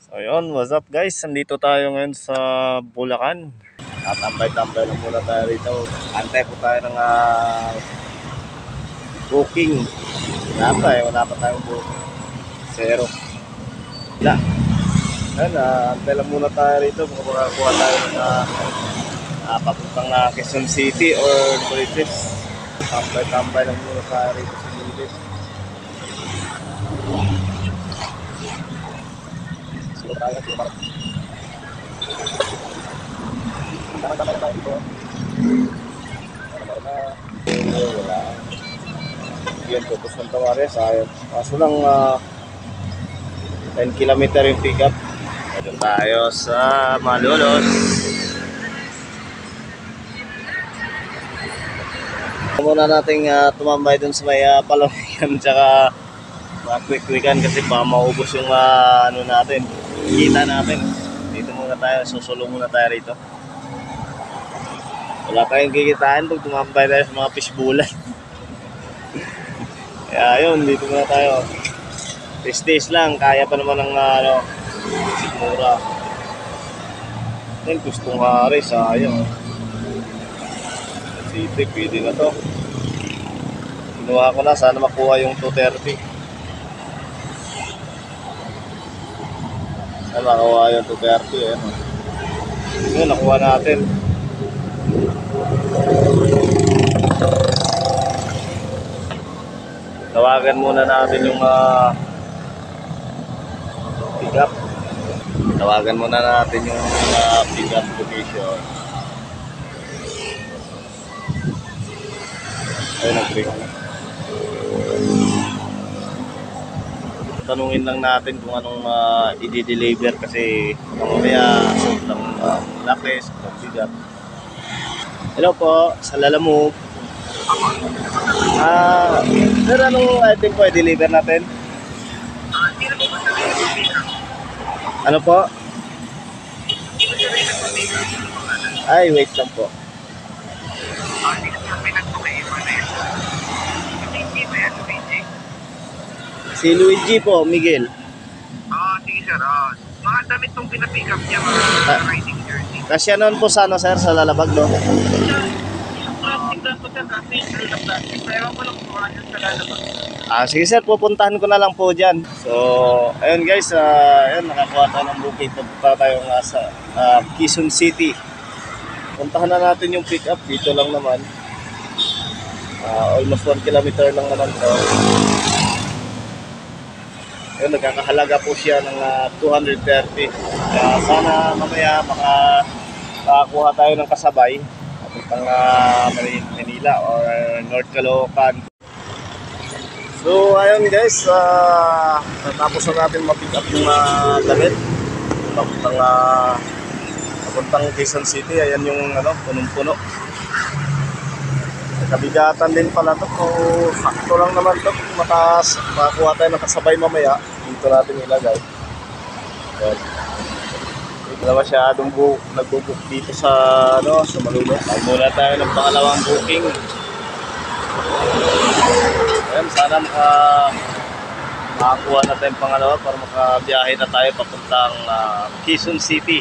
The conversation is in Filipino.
So yun, what's up guys? Nandito tayo ngayon sa Bulacan. Tatambay-tambay lang muna tayo rito. Antay po tayo ng booking. Wala pa tayong booking. Zero. Wala. Ayan, antay lang muna tayo rito. Kung makakuha tayo ng papuntang Quezon City or Politis. Tambay-tambay lang muna tayo rito sa Politis. Tayo sa park. Tama-tama na tayo dito. Wala. Yan po po Santa Maria. Sayang. Kaso lang 10 kilometer yung pick up. Dito tayo sa Malolos. Muna nating tumambay dun sa may Palamigan tsaka quick-quickan kasi baka maubos yung ano natin, kita natin. Dito muna tayo, susulong muna tayo rito. Wala tayong kikitaan pag tumambay tayo sa mga fishbowlan. Kaya yun, dito muna tayo. Taste lang, kaya pa naman ng sigmura. Yan, gustong hari, sayang. City, pwede na to. Kinuha ko na, sana makuha yung 230. Nakuha yung 230 eh. Yun, nakuha natin. Tawagan muna natin yung pick up. Tawagan muna natin yung pick up location. Ayun, nag-ring na. Tanungin lang natin kung anong i-deliver kasi mamaya sobrang laki, sobrang bigat. Hello po, sa Lalamove. Sir, anong item po i-deliver natin? Ano po? Ay, wait lang po. Si Luigi po, Miguel. Sige sir. Mga damit tong pinapick up niya, mga riding jersey. Kasi noon po sana sir, sa Lalabag, no? Plastic lang po sir, kasi na plastic. Pero ko lang po sa Lalabag. Sige sir, pupuntahan ko na lang po dyan. So, ayun guys, ayun, nakakuha tayo ng booking. Pupunta tayo nga sa Quezon City. Puntahan na natin yung pick up. Dito lang naman. Almost 1 kilometer lang naman to. Ayun, nagkakahalaga po siya ng 230. Kaya sana mamaya makakuha tayo ng kasabay papuntang Manila or North Caloocan. So ayun guys, natapos na natin ma-pick up yung damit papuntang Quezon City. Ayan yung punong-puno. Kabigatan din pala to. Sakto lang naman to. Mataas. Makakuha tayo ng kasabay mamaya. Dito natin ilagay. Hindi na masyadong nagbubook dito sa Malolos. Muna tayo ng pangalawang booking. Ayan, sana makakuha na tayong pangalawa para makabiyahe na tayo papuntang Quezon City.